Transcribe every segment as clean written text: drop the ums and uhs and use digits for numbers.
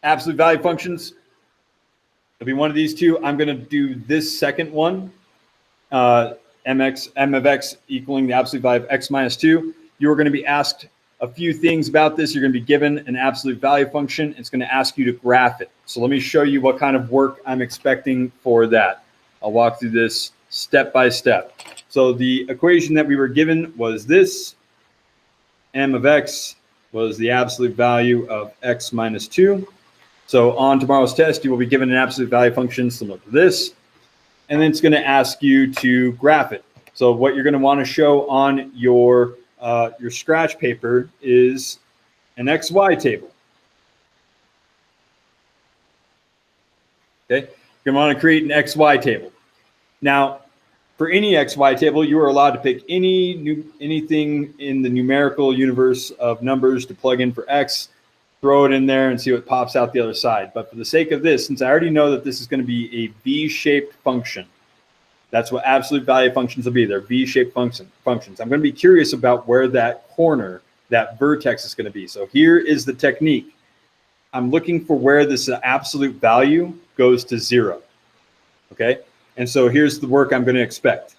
absolute value functions. It'll be one of these two. I'm going to do this second one, m of x equaling the absolute value of x minus 2. You're going to be asked a few things about this. You're going to be given an absolute value function. It's going to ask you to graph it. So let me show you what kind of work I'm expecting for that. I'll walk through this step by step. So the equation that we were given was this. M of x was the absolute value of x minus 2. So on tomorrow's test, you will be given an absolute value function similar to this. And then it's going to ask you to graph it. So what you're going to want to show on your scratch paper is an XY table. Okay, you're going to want to create an XY table. Now, for any XY table, you are allowed to pick anything in the numerical universe of numbers to plug in for X, throw it in there and see what pops out the other side. But for the sake of this, since I already know that this is going to be a V-shaped function, that's what absolute value functions will be. They're V-shaped functions. I'm going to be curious about where that corner, that vertex is going to be. So here is the technique. I'm looking for where this absolute value goes to 0. Okay? And so here's the work I'm going to expect.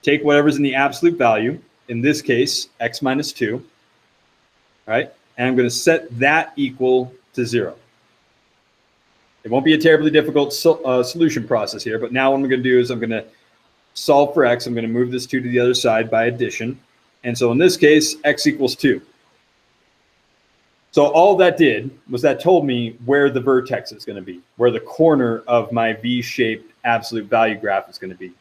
Take whatever's in the absolute value, in this case, x minus 2, right? And I'm going to set that equal to 0. It won't be a terribly difficult solution process here, but now what I'm going to do is I'm going to solve for x. I'm going to move this 2 to the other side by addition. And so in this case, x equals 2. So all that did was that told me where the vertex is going to be, where the corner of my V-shaped absolute value graph is going to be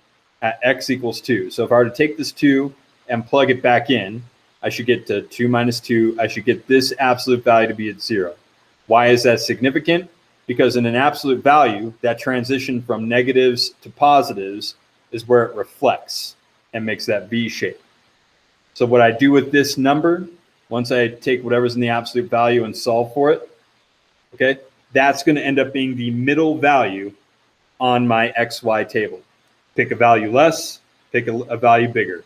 at x equals 2. So if I were to take this 2 and plug it back in, I should get to 2 minus 2. I should get this absolute value to be at 0. Why is that significant? Because in an absolute value, that transition from negatives to positives is where it reflects and makes that V shape. So what I do with this number, once I take whatever's in the absolute value and solve for it, okay, that's going to end up being the middle value on my XY table. Pick a value less, pick a value bigger.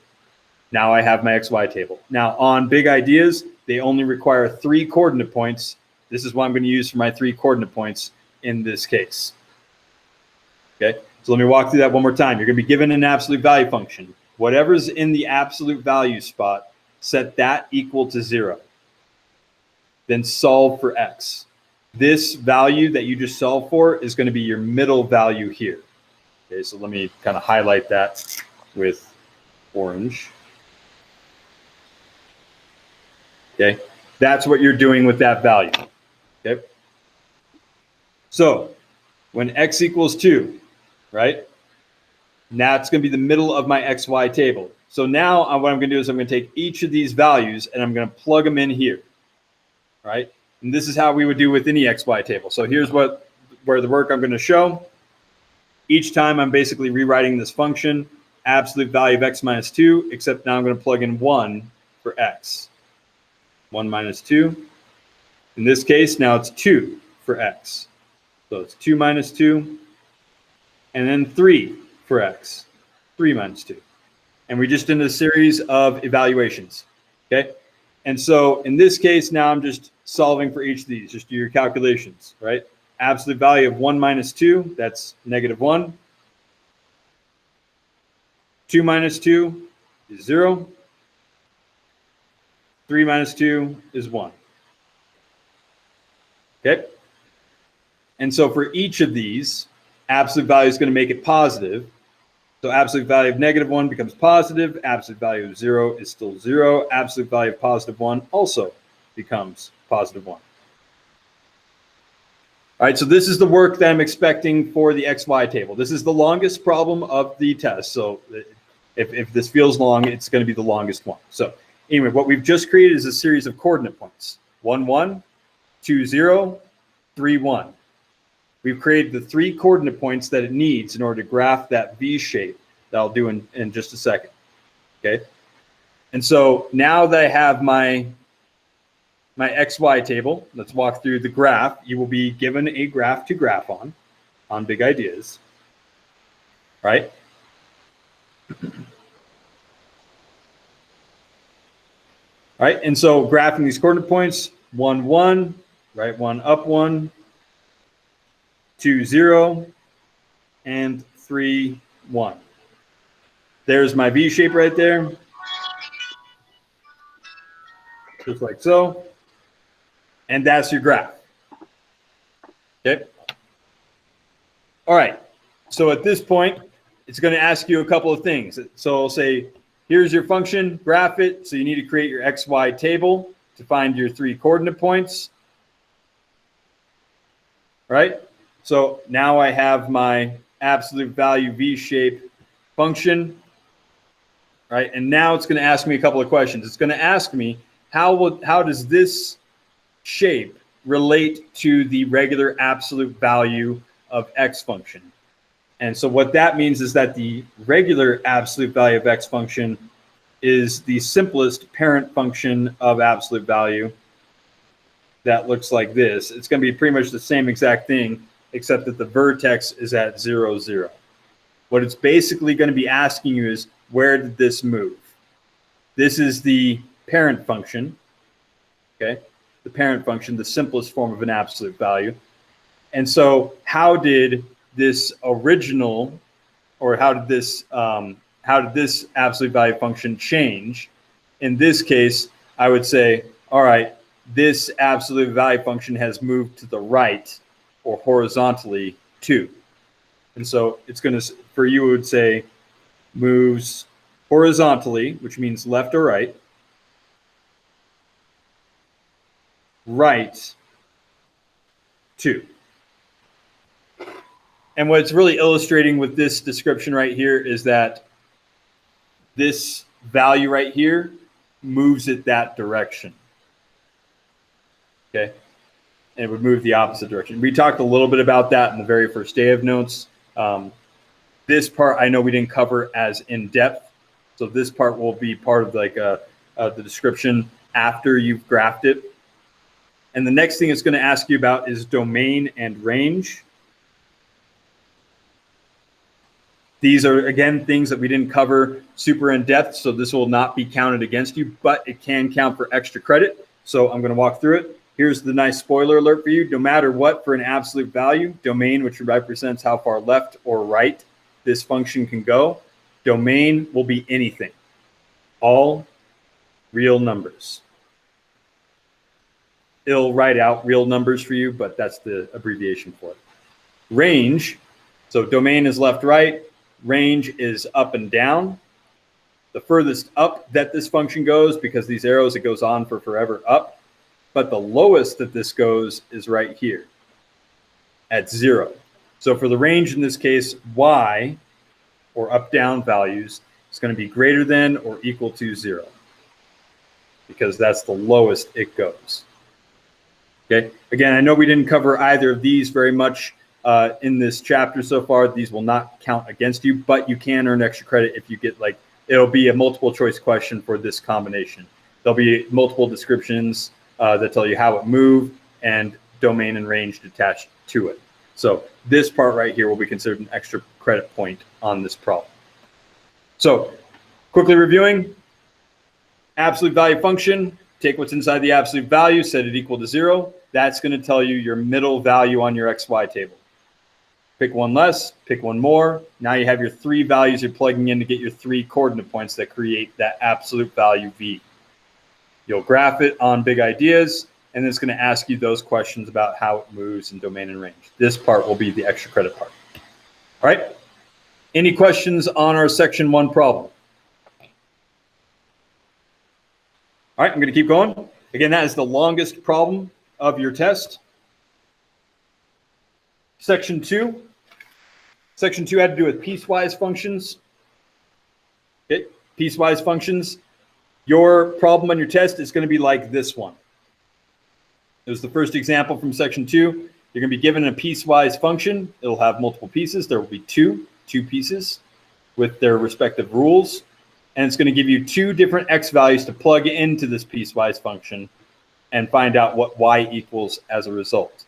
Now I have my XY table. Now on big ideas, they only require 3 coordinate points. This is what I'm going to use for my 3 coordinate points in this case. Okay, so let me walk through that one more time. You're going to be given an absolute value function. Whatever's in the absolute value spot, set that equal to 0. Then solve for x. This value that you just solved for is going to be your middle value here. Okay, so let me kind of highlight that with orange. Okay, that's what you're doing with that value. Okay, so when x equals 2, right? Now it's going to be the middle of my XY table. So now what I'm going to do is I'm going to take each of these values and I'm going to plug them in here, right? And this is how we would do with any XY table. So here's where the work I'm going to show. Each time I'm basically rewriting this function, absolute value of x minus 2, except now I'm going to plug in 1 for x. 1 minus 2. In this case, now it's 2 for x. So it's 2 minus 2. And then 3 for x. 3 minus 2. And we just did a series of evaluations. Okay? And so in this case, now I'm just solving for each of these. Just do your calculations, right? Absolute value of 1 minus 2, that's negative 1. 2 minus 2 is 0. 3 minus 2 is 1. Okay? And so for each of these, absolute value is going to make it positive. So absolute value of negative 1 becomes positive. Absolute value of 0 is still 0. Absolute value of positive 1 also becomes positive 1. All right, so this is the work that I'm expecting for the XY table. This is the longest problem of the test. So if this feels long, it's going to be the longest one. So anyway, what we've just created is a series of coordinate points. 1, 1, 2, 0, 3, 1. We've created the 3 coordinate points that it needs in order to graph that V shape that I'll do in just a second. Okay. And so now that I have my XY table, let's walk through the graph. You will be given a graph to graph on big ideas. Right? All right. And so graphing these coordinate points, 1, 1, right? 1 up 1, 2, 0, and 3, 1. There's my V shape right there. Just like so. And that's your graph. Okay. All right. So at this point, it's going to ask you a couple of things. So I'll say, here's your function, graph it. So you need to create your XY table to find your 3 coordinate points. Right? So now I have my absolute value V shape function. Right? And now it's going to ask me a couple of questions. It's going to ask me, how does this shape relate to the regular absolute value of X function? And so what that means is that the regular absolute value of X function is the simplest parent function of absolute value that looks like this. It's going to be pretty much the same exact thing, except that the vertex is at 0, 0. What it's basically going to be asking you is, where did this move? This is the parent function, okay? The parent function, the simplest form of an absolute value. And so how did this original, or how did this absolute value function change? In this case, I would say, all right, this absolute value function has moved to the right or horizontally 2. And so it's going to, for you, it would say moves horizontally, which means left or right, right 2. And what it's really illustrating with this description right here is that this value right here moves it that direction. Okay. And it would move the opposite direction. We talked a little bit about that in the very first day of notes. This part I know we didn't cover as in depth. So this part will be part of like the description after you've graphed it. And the next thing it's going to ask you about is domain and range. These are, again, things that we didn't cover super in depth, so this will not be counted against you, but it can count for extra credit. So I'm going to walk through it. Here's the nice spoiler alert for you. No matter what, for an absolute value, domain, which represents how far left or right this function can go, domain will be anything. All real numbers. It'll write out real numbers for you, but that's the abbreviation for it. Range, so domain is left, right. Range is up and down. The furthest up that this function goes, because these arrows, it goes on for forever up. But the lowest that this goes is right here at 0. So for the range in this case, y, or up-down values, is going to be greater than or equal to 0, because that's the lowest it goes. Okay. Again, I know we didn't cover either of these very much in this chapter so far. These will not count against you, but you can earn extra credit if you get, like, it'll be a multiple choice question for this combination. There'll be multiple descriptions that tell you how it moved and domain and range attached to it. So this part right here will be considered an extra credit point on this problem. So quickly reviewing, absolute value function, take what's inside the absolute value, set it equal to 0. That's going to tell you your middle value on your XY table. Pick one less, pick one more. Now you have your 3 values you're plugging in to get your 3 coordinate points that create that absolute value V. You'll graph it on big ideas, and it's going to ask you those questions about how it moves in domain and range. This part will be the extra credit part. All right. Any questions on our section 1 problem? All right, I'm going to keep going. Again, that is the longest problem of your test. Section 2. Section 2 had to do with piecewise functions. Okay, piecewise functions. Your problem on your test is going to be like this one. It was the first example from section 2. You're going to be given a piecewise function. It'll have multiple pieces. There will be two pieces with their respective rules. And it's going to give you 2 different x values to plug into this piecewise function and find out what y equals as a result.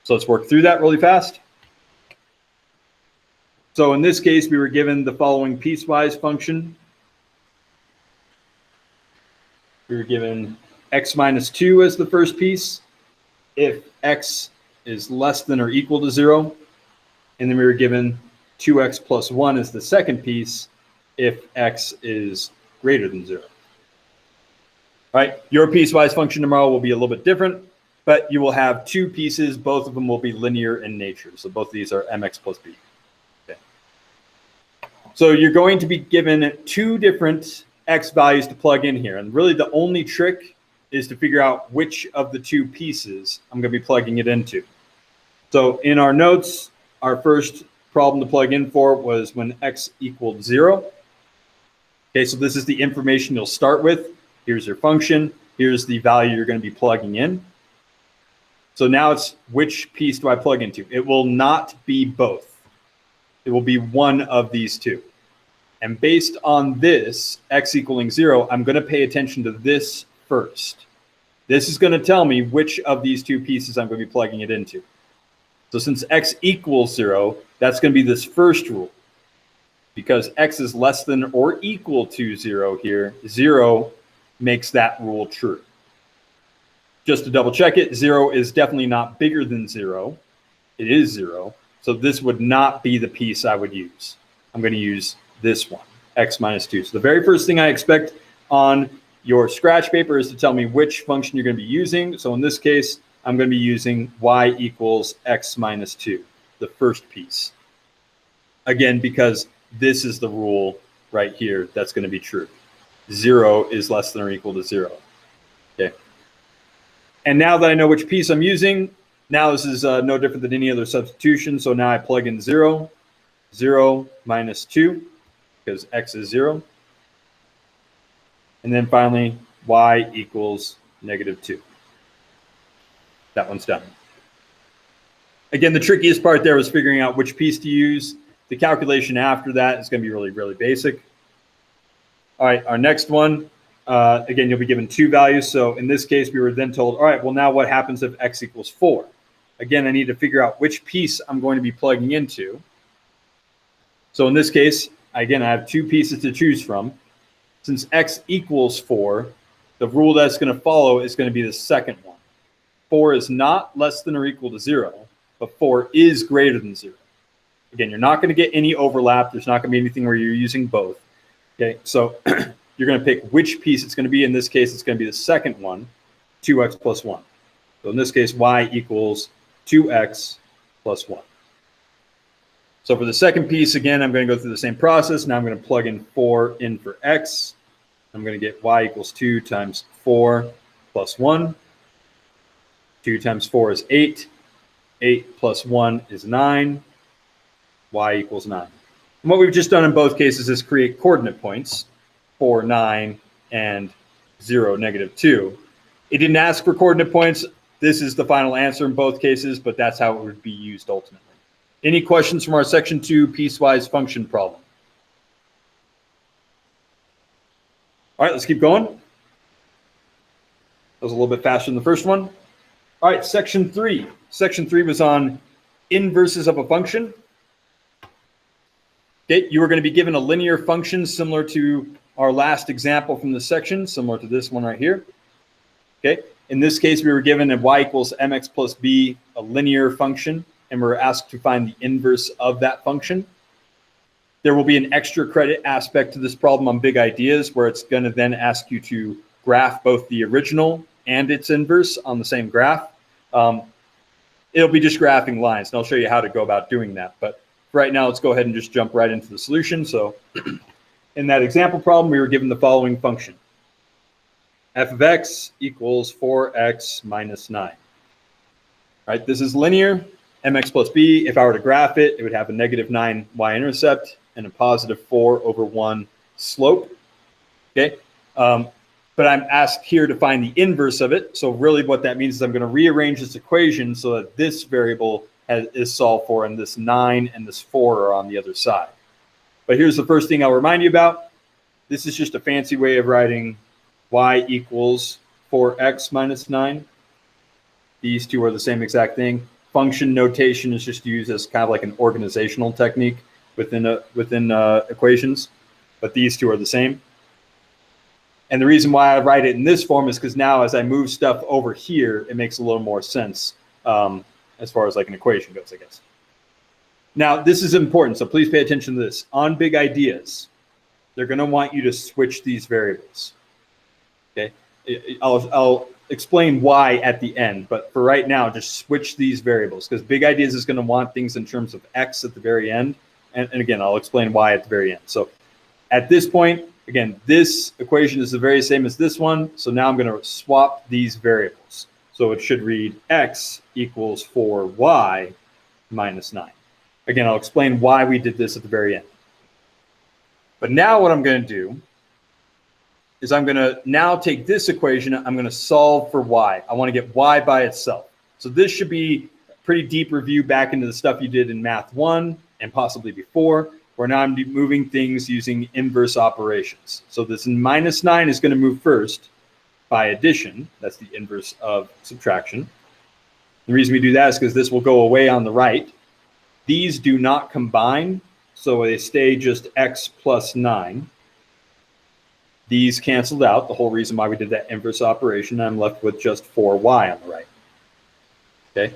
So let's work through that really fast. So in this case, we were given the following piecewise function. We were given x minus 2 as the first piece. If x is less than or equal to 0, And then we were given 2x plus 1 is the second piece if x is greater than 0. All right, your piecewise function tomorrow will be a little bit different, but you will have two pieces. Both of them will be linear in nature. So both of these are mx plus b. Okay. So you're going to be given two different x values to plug in here. And really the only trick is to figure out which of the two pieces I'm going to be plugging it into. So in our notes, our first problem to plug in for was when x equaled 0. Okay, so this is the information you'll start with. Here's your function. Here's the value you're going to be plugging in. So now it's which piece do I plug into? It will not be both. It will be one of these two. And based on this, x equaling 0, I'm going to pay attention to this first. This is going to tell me which of these two pieces I'm going to be plugging it into. So since x equals 0, that's going to be this first rule. Because x is less than or equal to 0 here, 0 makes that rule true. Just to double check it, 0 is definitely not bigger than 0. It is 0. So this would not be the piece I would use. I'm going to use this one, x minus 2. So the very first thing I expect on your scratch paper is to tell me which function you're going to be using. So in this case, I'm going to be using y equals x minus 2, the first piece. Again, because this is the rule right here that's going to be true. 0 is less than or equal to 0. Okay. And now that I know which piece I'm using, now this is no different than any other substitution. So now I plug in 0, 0 minus 2, because x is 0. And then finally, y equals negative 2. That one's done. Again, the trickiest part there was figuring out which piece to use. The calculation after that is going to be really, really basic. All right, our next one, again, you'll be given two values. So in this case, we were then told, all right, well, now what happens if x equals 4? Again, I need to figure out which piece I'm going to be plugging into. So in this case, again, I have two pieces to choose from. Since x equals 4, the rule that's going to follow is going to be the second one. 4 is not less than or equal to 0, but 4 is greater than 0. Again, you're not going to get any overlap. There's not going to be anything where you're using both. Okay, so you're going to pick which piece it's going to be. In this case, it's going to be the second one, 2x plus 1. So in this case, y equals 2x plus 1. So for the second piece, again, I'm going to go through the same process. Now I'm going to plug in 4 in for x. I'm going to get y equals 2 times 4 plus 1. 2 times 4 is 8. 8 plus 1 is 9. Y equals 9. And what we've just done in both cases is create coordinate points, 4, 9, and 0, negative 2. It didn't ask for coordinate points. This is the final answer in both cases, but that's how it would be used ultimately. Any questions from our section 2 piecewise function problem? All right, let's keep going. That was a little bit faster than the first one. All right, section 3. Section 3 was on inverses of a function. Okay, you are going to be given a linear function similar to our last example from this section, similar to this one right here. Okay, in this case, we were given a y equals mx plus b, a linear function, and we're asked to find the inverse of that function. There will be an extra credit aspect to this problem on big ideas, where it's going to then ask you to graph both the original and its inverse on the same graph. It'll be just graphing lines, and I'll show you how to go about doing that. But right now, let's go ahead and just jump right into the solution. So in that example problem, we were given the following function. F of x equals 4x minus 9. All right, this is linear, mx plus b. If I were to graph it, it would have a negative 9 y-intercept and a positive 4 over 1 slope. Okay, but I'm asked here to find the inverse of it. So really what that means is I'm going to rearrange this equation so that this variable is solved for, and this 9 and this 4 are on the other side. But here's the first thing I'll remind you about. This is just a fancy way of writing y equals 4x minus 9. These two are the same exact thing. Function notation is just used as kind of like an organizational technique within equations, but these two are the same. And the reason why I write it in this form is because now as I move stuff over here, it makes a little more sense as far as like an equation goes, I guess. Now, this is important, so please pay attention to this. On big ideas, they're going to want you to switch these variables. Okay, I'll explain why at the end, but for right now, just switch these variables, because big ideas is going to want things in terms of x at the very end. And again, I'll explain why at the very end. So at this point, again, this equation is the very same as this one. So now I'm going to swap these variables. So it should read x equals 4y minus 9. Again, I'll explain why we did this at the very end. But now what I'm going to do is I'm going to now take this equation. I'm going to solve for y. I want to get y by itself. So this should be a pretty deep review back into the stuff you did in Math 1 and possibly before, where now I'm moving things using inverse operations. So this minus 9 is going to move first by addition. That's the inverse of subtraction. The reason we do that is because this will go away on the right. These do not combine, so they stay just x plus 9. These canceled out, the whole reason why we did that inverse operation. I'm left with just 4y on the right. Okay,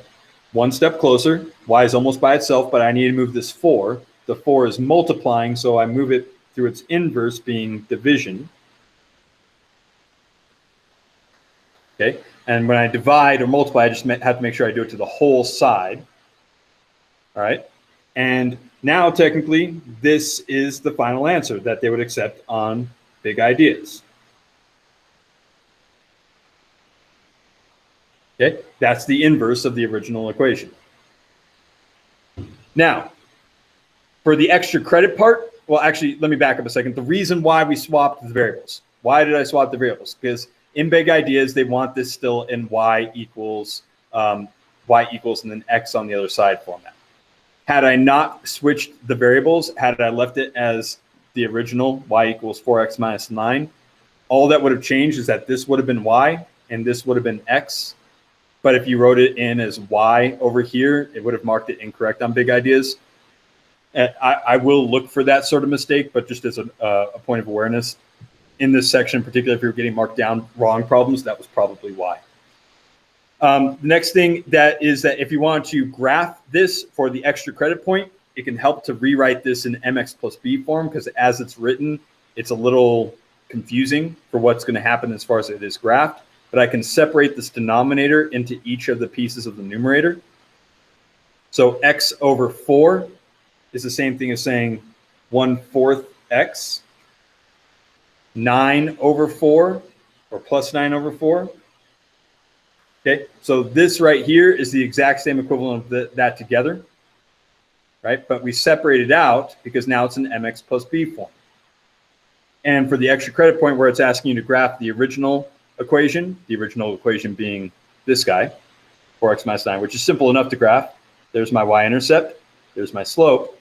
one step closer. Y is almost by itself, but I need to move this 4. The 4 is multiplying, so I move it through its inverse, being division. Okay, and when I divide or multiply, I just have to make sure I do it to the whole side. All right, and now technically this is the final answer that they would accept on big ideas. Okay, that's the inverse of the original equation. Now, for the extra credit part, well, actually, let me back up a second. The reason why we swapped the variables. Why did I swap the variables? Because in big ideas, they want this still in y equals and then x on the other side format. Had I not switched the variables, had I left it as the original y equals 4x minus 9, all that would have changed is that this would have been y and this would have been x. But if you wrote it in as y over here, it would have marked it incorrect on big ideas. I will look for that sort of mistake, but just as a point of awareness, in this section, particularly if you're getting marked down wrong problems, that was probably why. The next thing that is that if you want to graph this for the extra credit point, it can help to rewrite this in mx plus b form, because as it's written, it's a little confusing for what's going to happen as far as it is graphed. But I can separate this denominator into each of the pieces of the numerator. So x over 4 is the same thing as saying 1/4 x. 9 over 4, or plus 9 over 4. Okay, so this right here is the exact same equivalent of that together, right? But we separate it out because now it's in mx plus b form. And for the extra credit point where it's asking you to graph the original equation being this guy, 4x minus 9, which is simple enough to graph. There's my y-intercept, there's my slope,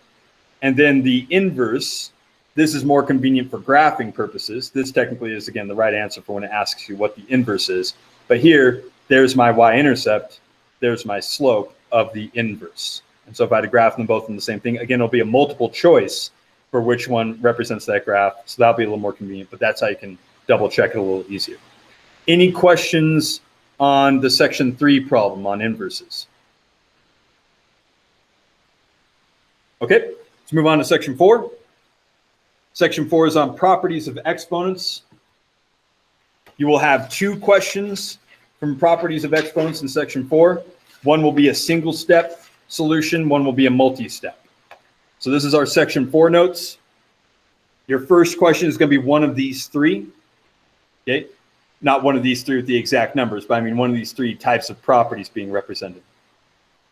and then the inverse. This is more convenient for graphing purposes. This technically is, again, the right answer for when it asks you what the inverse is. But here, there's my y-intercept, there's my slope of the inverse. And so if I had to graph them both in the same thing, again, it'll be a multiple choice for which one represents that graph. So that'll be a little more convenient, but that's how you can double check it a little easier. Any questions on the section 3 problem on inverses? Okay, let's move on to section 4. Section 4 is on properties of exponents. You will have 2 questions from properties of exponents in section 4. One will be a single step solution, one will be a multi-step. So this is our section 4 notes. Your first question is going to be one of these 3. Okay, not one of these 3 with the exact numbers, but I mean one of these 3 types of properties being represented.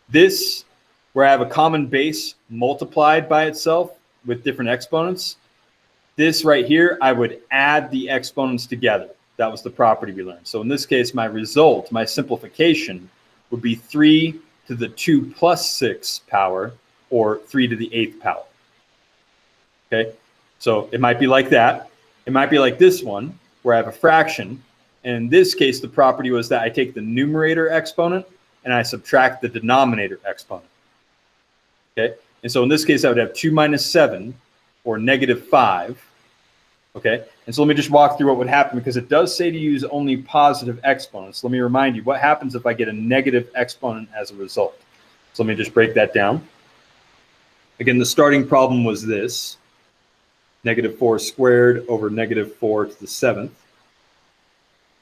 This, where I have a common base multiplied by itself with different exponents. This right here, I would add the exponents together. That was the property we learned. So in this case, my result, my simplification, would be 3 to the 2 plus 6 power, or 3 to the 8th power. Okay, so it might be like that. It might be like this one, where I have a fraction. And in this case, the property was that I take the numerator exponent and I subtract the denominator exponent. Okay, and so in this case, I would have 2 minus 7, or negative 5. Okay, and so let me just walk through what would happen, because it does say to use only positive exponents. Let me remind you, what happens if I get a negative exponent as a result? So let me just break that down. Again, the starting problem was this, -4 squared over -4 to the 7th.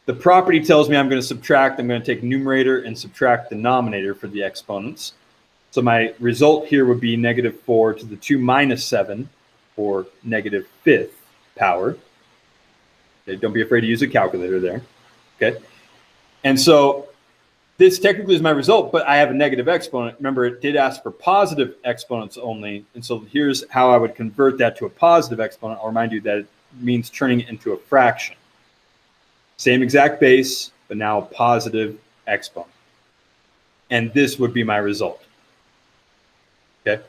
The property tells me I'm going to subtract. I'm going to take numerator and subtract denominator for the exponents. So my result here would be -4 to the 2 minus 7, or -5th power. Okay, don't be afraid to use a calculator there. Okay. And so this technically is my result, but I have a negative exponent. Remember, it did ask for positive exponents only. And so here's how I would convert that to a positive exponent. I'll remind you that it means turning it into a fraction. Same exact base, but now a positive exponent. And this would be my result. Okay.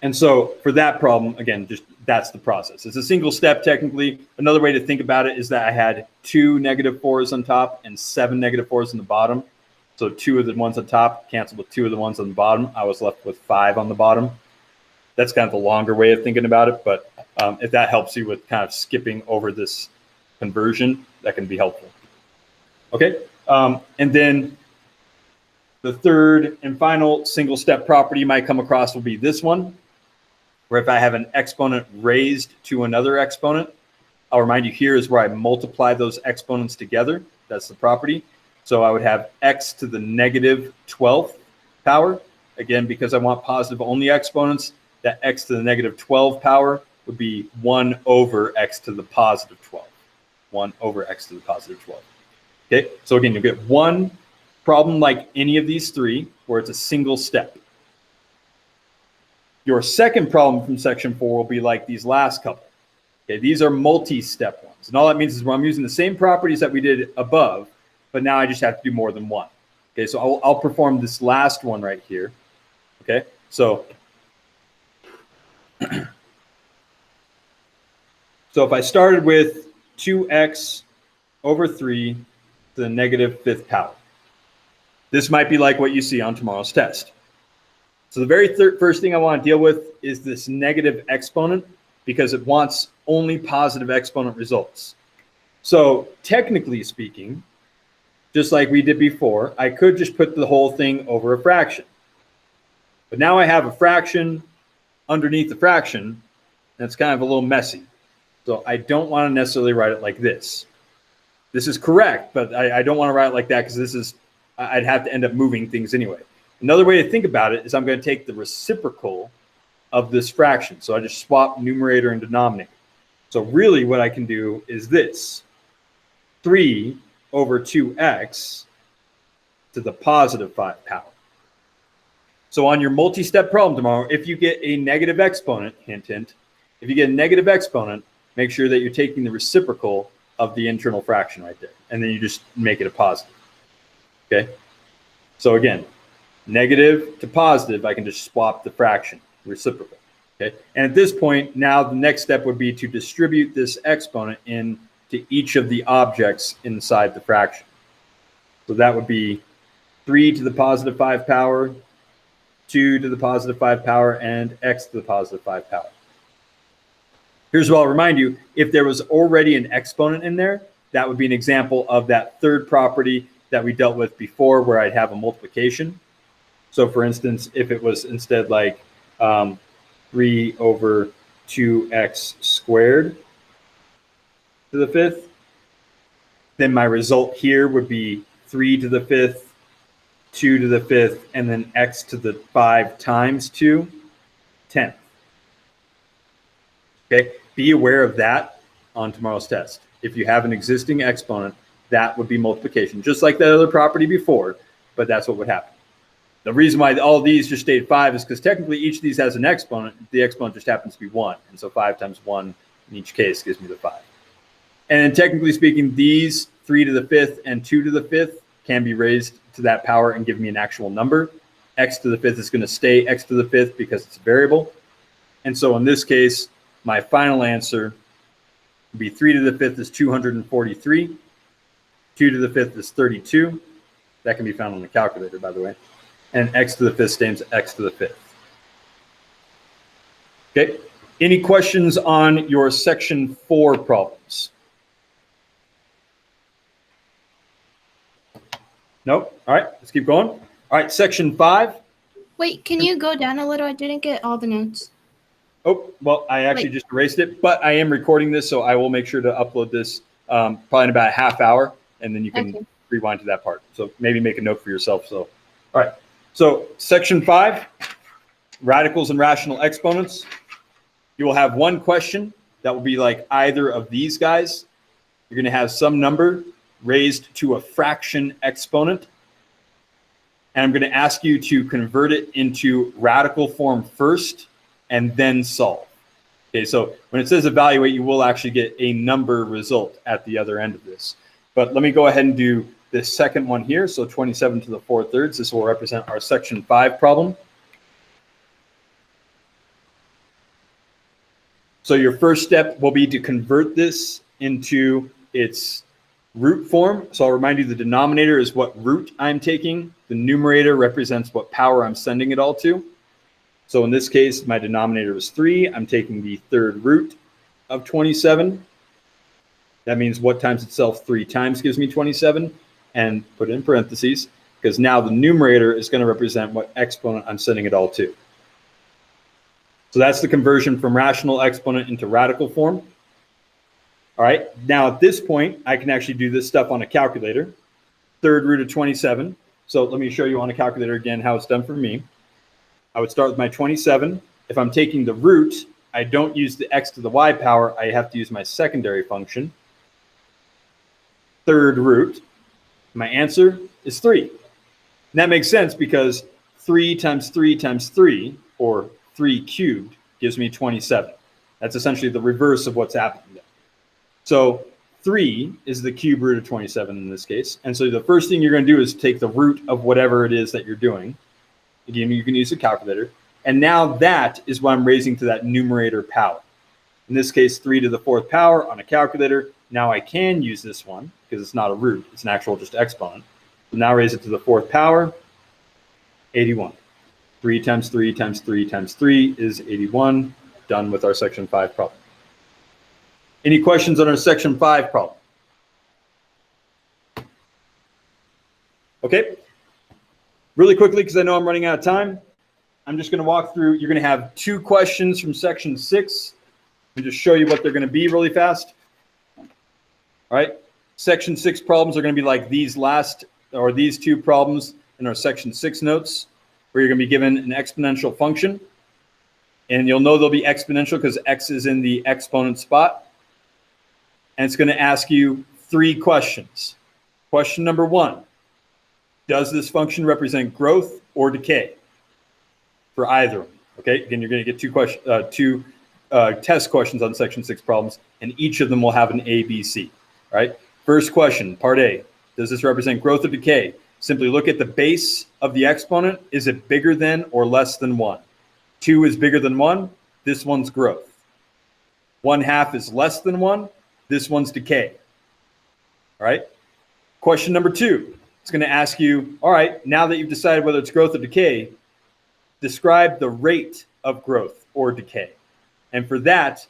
And so for that problem, again, just that's the process. It's a single step technically. Another way to think about it is that I had 2 -4s on top and 7 -4s on the bottom. So 2 of the ones on top canceled with 2 of the ones on the bottom. I was left with 5 on the bottom. That's kind of the longer way of thinking about it. But if that helps you with kind of skipping over this conversion, that can be helpful. Okay. And then the third and final single step property you might come across will be this one, where if I have an exponent raised to another exponent, I'll remind you here is where I multiply those exponents together. That's the property. So I would have x to the -12th power. Again, because I want positive only exponents, that x to the -12 power would be 1 over x to the positive 12. 1 over x to the positive 12. Okay, so again, you'll get one problem like any of these three where it's a single step. Your second problem from section 4 will be like these last couple. Okay, these are multi-step ones. And all that means is I'm using the same properties that we did above, but now I just have to do more than one. Okay, so I'll perform this last one right here. Okay, so if I started with 2x over 3 to the -5th power, this might be like what you see on tomorrow's test. So the very first thing I want to deal with is this negative exponent, because it wants only positive exponent results. So technically speaking, just like we did before, I could just put the whole thing over a fraction. But now I have a fraction underneath the fraction, and it's kind of a little messy. So I don't want to necessarily write it like this. This is correct, but I don't want to write it like that because I'd have to end up moving things anyway. Another way to think about it is I'm going to take the reciprocal of this fraction. So I just swap numerator and denominator. So really what I can do is this, 3 over 2x to the +5 power. So on your multi-step problem tomorrow, if you get a negative exponent, hint, hint, if you get a negative exponent, make sure that you're taking the reciprocal of the internal fraction right there. And then you just make it a positive. Okay? So again, negative to positive, I can just swap the fraction, reciprocal. Okay? And at this point, now the next step would be to distribute this exponent into each of the objects inside the fraction. So that would be 3 to the +5 power, 2 to the +5 power, and x to the +5 power. Here's what I'll remind you. If there was already an exponent in there, that would be an example of that third property that we dealt with before, where I'd have a multiplication. So for instance, if it was instead like 3 over 2x squared to the 5th, then my result here would be 3 to the 5th, 2 to the 5th, and then x to the 5 times 2, 10th. Okay, be aware of that on tomorrow's test. If you have an existing exponent, that would be multiplication, just like that other property before, but that's what would happen. The reason why all these just stayed 5 is because technically each of these has an exponent. The exponent just happens to be 1. And so 5 times 1 in each case gives me the 5. And then technically speaking, these 3 to the 5th and 2 to the 5th can be raised to that power and give me an actual number. X to the 5th is going to stay x to the 5th because it's a variable. And so in this case, my final answer would be 3 to the 5th is 243. 2 to the 5th is 32. That can be found on the calculator, by the way. And x to the 5th stands x to the 5th. Okay. Any questions on your section 4 problems? Nope. All right, let's keep going. All right, section 5. Wait, can you go down a little? I didn't get all the notes. Oh, well, I actually just erased it, but I am recording this, so I will make sure to upload this probably in about a half hour, and then you can rewind to that part. So maybe make a note for yourself. So, all right. So section 5, radicals and rational exponents. You will have one question that will be like either of these guys. You're going to have some number raised to a fraction exponent, and I'm going to ask you to convert it into radical form first and then solve. Okay, so when it says evaluate, you will actually get a number result at the other end of this. But let me go ahead and do this second one here. So 27 to the 4/3. This will represent our section 5 problem. So your first step will be to convert this into its root form. So I'll remind you the denominator is what root I'm taking. The numerator represents what power I'm sending it all to. So in this case, my denominator is 3. I'm taking the third root of 27. That means what times itself 3 times gives me 27, and put it in parentheses, because now the numerator is going to represent what exponent I'm sending it all to. So that's the conversion from rational exponent into radical form. All right, now at this point, I can actually do this stuff on a calculator. Third root of 27. So let me show you on a calculator again how it's done for me. I would start with my 27. If I'm taking the root, I don't use the x to the y power. I have to use my secondary function. Third root. My answer is 3. And that makes sense because 3 times 3 times 3, or 3 cubed, gives me 27. That's essentially the reverse of what's happening there. So 3 is the cube root of 27 in this case. And so the first thing you're going to do is take the root of whatever it is that you're doing. Again, you can use a calculator. And now that is what I'm raising to that numerator power. In this case, 3 to the 4th power on a calculator. Now I can use this one because it's not a root. It's an actual just exponent. So now raise it to the 4th power, 81. 3 times 3 times 3 times 3 is 81. Done with our section 5 problem. Any questions on our section 5 problem? Okay. Really quickly, because I know I'm running out of time, I'm just going to walk through. You're going to have 2 questions from section 6. Let me just show you what they're going to be really fast. All right. Section 6 problems are going to be like these 2 problems in our section 6 notes, where you're going to be given an exponential function. And you'll know they'll be exponential because x is in the exponent spot. And it's going to ask you 3 questions. Question number 1. Does this function represent growth or decay? For either. Okay, again, you're going to get 2 test questions on section 6 problems, and each of them will have an A, B, C. All right. First question, part A. Does this represent growth or decay? Simply look at the base of the exponent. Is it bigger than or less than 1? 2 is bigger than 1. This one's growth. 1/2 is less than 1. This one's decay. All right. Question number 2. It's going to ask you, all right, now that you've decided whether it's growth or decay, describe the rate of growth or decay. And for that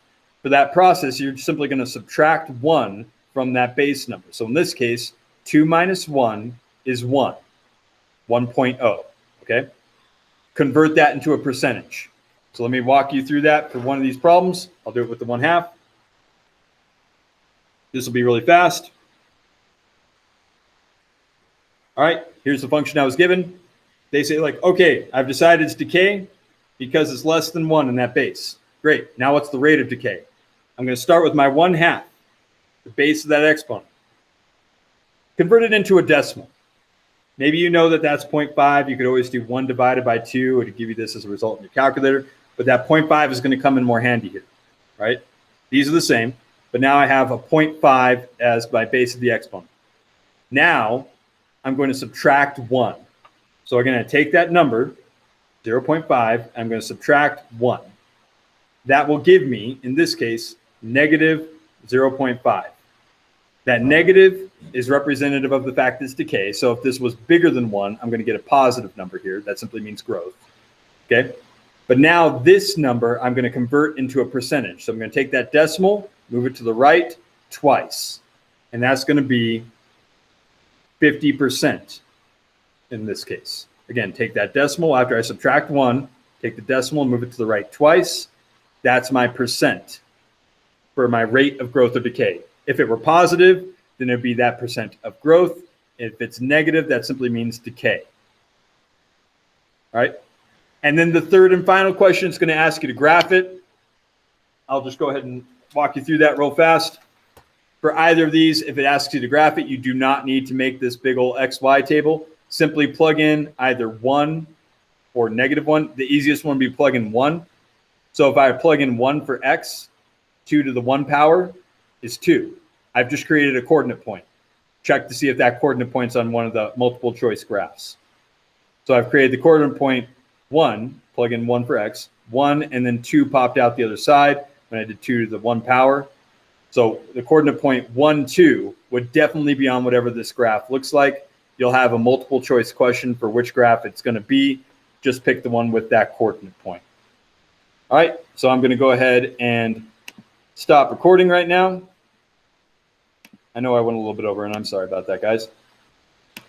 process, you're simply going to subtract 1 from that base number. So in this case, 2 minus 1 is 1, 1.0, okay? Convert that into a percentage. So let me walk you through that for one of these problems. I'll do it with the 1/2. This will be really fast. All right, here's the function I was given. They say like, okay, I've decided it's decay because it's less than 1 in that base. Great, now what's the rate of decay? I'm going to start with my 1/2, the base of that exponent. Convert it into a decimal. Maybe you know that that's 0.5. You could always do 1 divided by 2 to give you this as a result in your calculator. But that 0.5 is going to come in more handy here, right? These are the same, but now I have a 0.5 as my base of the exponent. Now I'm going to subtract 1. So I'm going to take that number, 0.5, I'm going to subtract 1. That will give me, in this case, negative 0.5. That negative is representative of the fact it's decay. So if this was bigger than 1, I'm going to get a positive number here. That simply means growth. Okay. But now this number, I'm going to convert into a percentage. So I'm going to take that decimal, move it to the right twice. And that's going to be 50% in this case. Again, take that decimal after I subtract 1, take the decimal and move it to the right twice. That's my percent for my rate of growth or decay. If it were positive, then it'd be that percent of growth. If it's negative, that simply means decay. All right. And then the third and final question is going to ask you to graph it. I'll just go ahead and walk you through that real fast. For either of these, if it asks you to graph it, you do not need to make this big old XY table. Simply plug in either 1 or -1. The easiest one would be plug in 1. So if I plug in 1 for x, 2 to the 1 power is 2. I've just created a coordinate point. Check to see if that coordinate point's on one of the multiple choice graphs. So I've created the coordinate point 1, plug in 1 for x, 1, and then 2 popped out the other side when I did 2 to the 1 power. So the coordinate point 1, 2 would definitely be on whatever this graph looks like. You'll have a multiple choice question for which graph it's going to be. Just pick the one with that coordinate point. All right, so I'm going to go ahead and stop recording right now. I know I went a little bit over, and I'm sorry about that, guys.